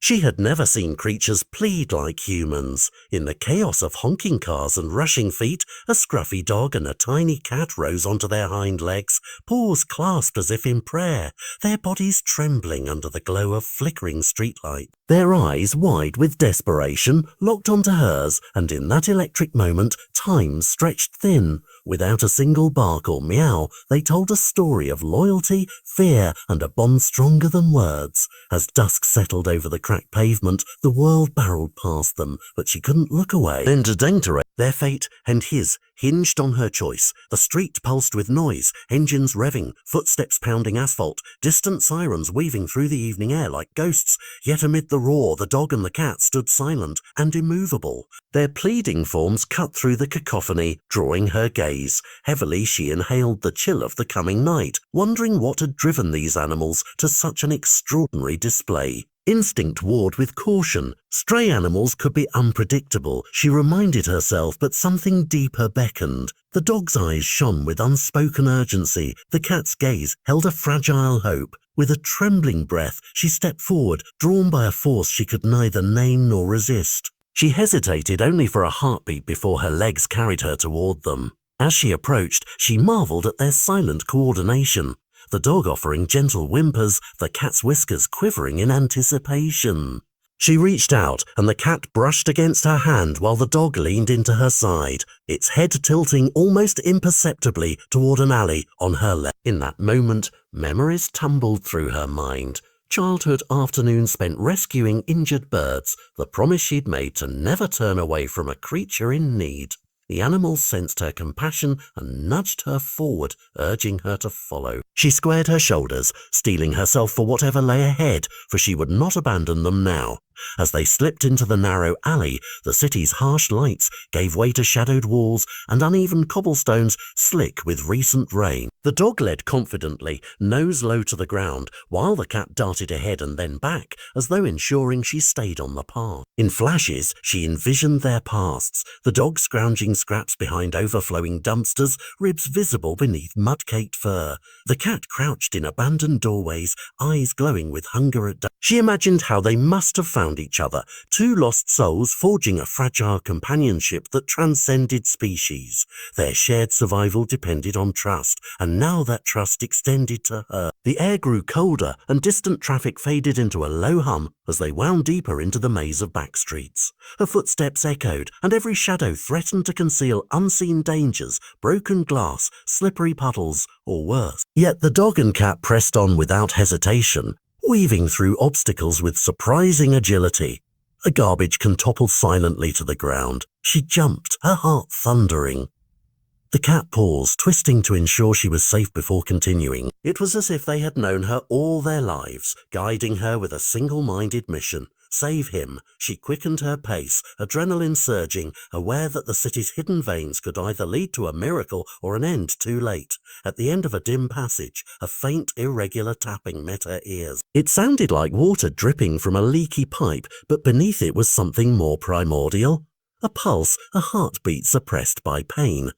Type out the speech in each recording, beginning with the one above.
She had never seen creatures plead like humans. In the chaos of honking cars and rushing feet, a scruffy dog and a tiny cat rose onto their hind legs, paws clasped as if in prayer, their bodies trembling under the glow of flickering streetlight. Their eyes, wide with desperation, locked onto hers, and in that electric moment, time stretched thin. Without a single bark or meow, they told a story of loyalty, fear, and a bond stronger than words. As dusk settled over the cracked pavement, the world barreled past them, but she couldn't look away. Then to Dengtere, their fate and his hinged on her choice. The street pulsed with noise, engines revving, footsteps pounding asphalt, distant sirens weaving through the evening air like ghosts. Yet amid the roar, the dog and the cat stood silent and immovable. Their pleading forms cut through the cacophony, drawing her gaze. Heavily she inhaled the chill of the coming night, wondering what had driven these animals to such an extraordinary display. Instinct warred with caution. Stray animals could be unpredictable, she reminded herself, but something deeper beckoned. The dog's eyes shone with unspoken urgency. The cat's gaze held a fragile hope. With a trembling breath, she stepped forward, drawn by a force she could neither name nor resist. She hesitated only for a heartbeat before her legs carried her toward them. As she approached, she marveled at their silent coordination. The dog offering gentle whimpers, the cat's whiskers quivering in anticipation. She reached out, and the cat brushed against her hand while the dog leaned into her side, its head tilting almost imperceptibly toward an alley on her left. In that moment, memories tumbled through her mind. Childhood afternoons spent rescuing injured birds, the promise she'd made to never turn away from a creature in need. The animals sensed her compassion and nudged her forward, urging her to follow. She squared her shoulders, steeling herself for whatever lay ahead, for she would not abandon them now. As they slipped into the narrow alley, the city's harsh lights gave way to shadowed walls and uneven cobblestones slick with recent rain. The dog led confidently, nose low to the ground, while the cat darted ahead and then back, as though ensuring she stayed on the path. In flashes, she envisioned their pasts, the dog scrounging scraps behind overflowing dumpsters, ribs visible beneath mud-caked fur. The cat crouched in abandoned doorways, eyes glowing with hunger at dusk. She imagined how they must have found each other, two lost souls forging a fragile companionship that transcended species. Their shared survival depended on trust, and now that trust extended to her. The air grew colder, and distant traffic faded into a low hum as they wound deeper into the maze of back streets. Her footsteps echoed, and every shadow threatened to conceal unseen dangers, broken glass, slippery puddles, or worse. Yet the dog and cat pressed on without hesitation, weaving through obstacles with surprising agility. A garbage can toppled silently to the ground. She jumped, her heart thundering. The cat paused, twisting to ensure she was safe before continuing. It was as if they had known her all their lives, guiding her with a single-minded mission. Save him. She quickened her pace, adrenaline surging, aware that the city's hidden veins could either lead to a miracle or an end too late. At the end of a dim passage, a faint, irregular tapping met her ears. It sounded like water dripping from a leaky pipe, but beneath it was something more primordial. A pulse, a heartbeat suppressed by pain.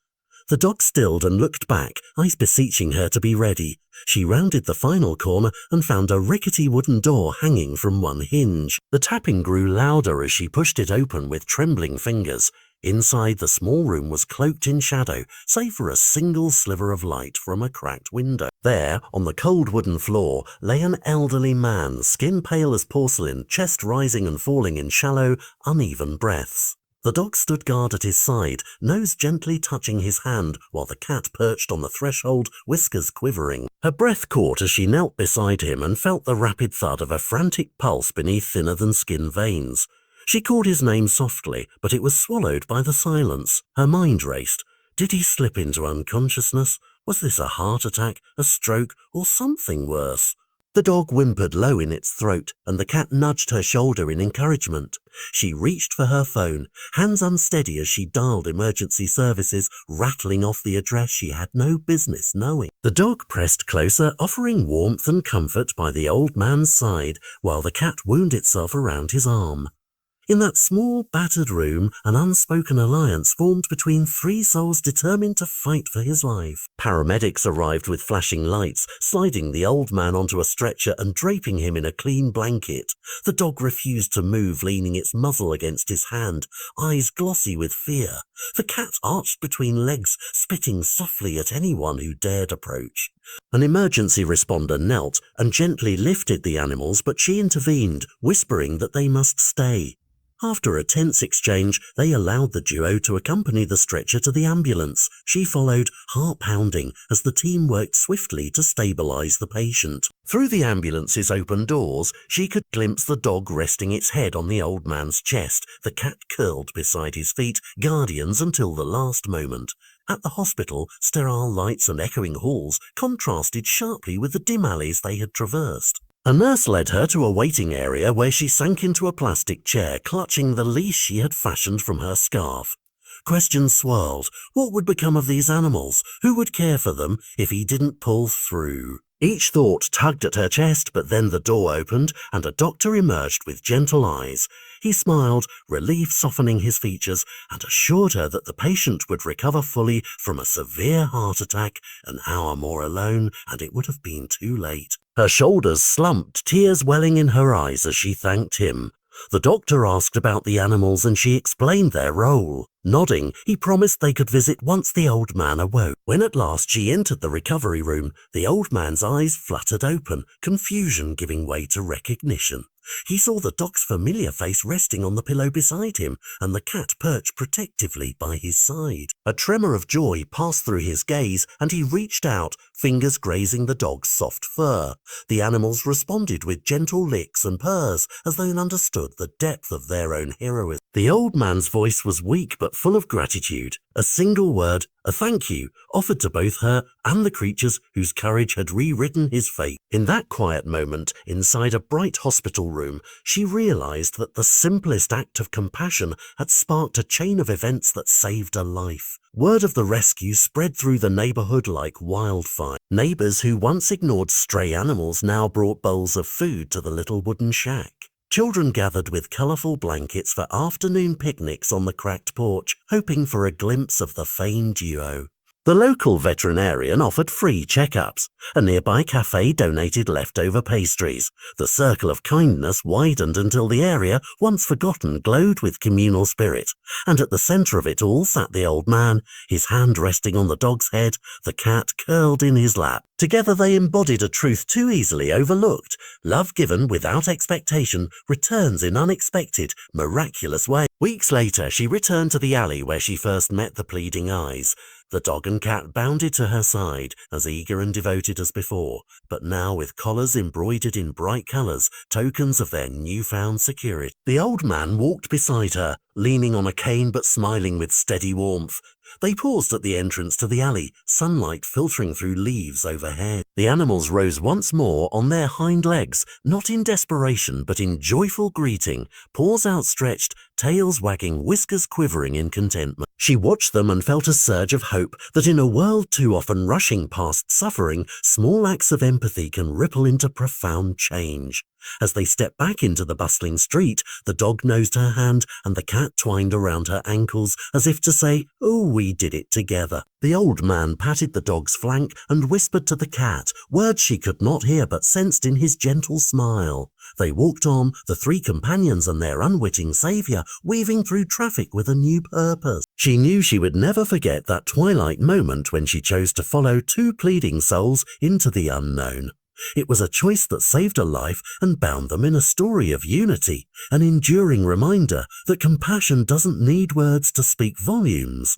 The dog stilled and looked back, eyes beseeching her to be ready. She rounded the final corner and found a rickety wooden door hanging from one hinge. The tapping grew louder as she pushed it open with trembling fingers. Inside, the small room was cloaked in shadow, save for a single sliver of light from a cracked window. There, on the cold wooden floor, lay an elderly man, skin pale as porcelain, chest rising and falling in shallow, uneven breaths. The dog stood guard at his side, nose gently touching his hand, while the cat perched on the threshold, whiskers quivering. Her breath caught as she knelt beside him and felt the rapid thud of a frantic pulse beneath thinner-than-skin veins. She called his name softly, but it was swallowed by the silence. Her mind raced. Did he slip into unconsciousness? Was this a heart attack, a stroke, or something worse? The dog whimpered low in its throat, and the cat nudged her shoulder in encouragement. She reached for her phone, hands unsteady as she dialed emergency services, rattling off the address she had no business knowing. The dog pressed closer, offering warmth and comfort by the old man's side, while the cat wound itself around his arm. In that small, battered room, an unspoken alliance formed between three souls determined to fight for his life. Paramedics arrived with flashing lights, sliding the old man onto a stretcher and draping him in a clean blanket. The dog refused to move, leaning its muzzle against his hand, eyes glossy with fear. The cat arched between legs, spitting softly at anyone who dared approach. An emergency responder knelt and gently lifted the animals, but she intervened, whispering that they must stay. After a tense exchange, they allowed the duo to accompany the stretcher to the ambulance. She followed, heart pounding, as the team worked swiftly to stabilize the patient. Through the ambulance's open doors, she could glimpse the dog resting its head on the old man's chest, the cat curled beside his feet, guardians until the last moment. At the hospital, sterile lights and echoing halls contrasted sharply with the dim alleys they had traversed. A nurse led her to a waiting area where she sank into a plastic chair, clutching the leash she had fashioned from her scarf. Questions swirled. What would become of these animals? Who would care for them if he didn't pull through? Each thought tugged at her chest, but then the door opened and a doctor emerged with gentle eyes. He smiled, relief softening his features, and assured her that the patient would recover fully from a severe heart attack. An hour more alone, and it would have been too late. Her shoulders slumped, tears welling in her eyes as she thanked him. The doctor asked about the animals and she explained their role. Nodding, he promised they could visit once the old man awoke. When at last she entered the recovery room, the old man's eyes fluttered open, confusion giving way to recognition. He saw the dog's familiar face resting on the pillow beside him and the cat perched protectively by his side. A tremor of joy passed through his gaze and he reached out, fingers grazing the dog's soft fur. The animals responded with gentle licks and purrs as they understood the depth of their own heroism. The old man's voice was weak but full of gratitude. A single word, a thank you, offered to both her and the creatures whose courage had rewritten his fate. In that quiet moment, inside a bright hospital room, she realized that the simplest act of compassion had sparked a chain of events that saved a life. Word of the rescue spread through the neighborhood like wildfire. Neighbors who once ignored stray animals now brought bowls of food to the little wooden shack. Children gathered with colorful blankets for afternoon picnics on the cracked porch, hoping for a glimpse of the famed duo. The local veterinarian offered free checkups. A nearby cafe donated leftover pastries. The circle of kindness widened until the area, once forgotten, glowed with communal spirit. And at the center of it all sat the old man, his hand resting on the dog's head, the cat curled in his lap. Together they embodied a truth too easily overlooked. Love given without expectation returns in unexpected, miraculous ways. Weeks later, she returned to the alley where she first met the pleading eyes. The dog and cat bounded to her side, as eager and devoted as before, but now with collars embroidered in bright colors, tokens of their newfound security. The old man walked beside her, leaning on a cane but smiling with steady warmth. They paused at the entrance to the alley, sunlight filtering through leaves overhead. The animals rose once more on their hind legs, not in desperation but in joyful greeting, paws outstretched, tails wagging, whiskers quivering in contentment. She watched them and felt a surge of hope that in a world too often rushing past suffering, small acts of empathy can ripple into profound change. As they stepped back into the bustling street, the dog nosed her hand and the cat twined around her ankles as if to say, "Oh, we did it together." The old man patted the dog's flank and whispered to the cat, words she could not hear but sensed in his gentle smile. They walked on, the three companions and their unwitting savior, weaving through traffic with a new purpose. She knew she would never forget that twilight moment when she chose to follow two pleading souls into the unknown. It was a choice that saved a life and bound them in a story of unity, an enduring reminder that compassion doesn't need words to speak volumes.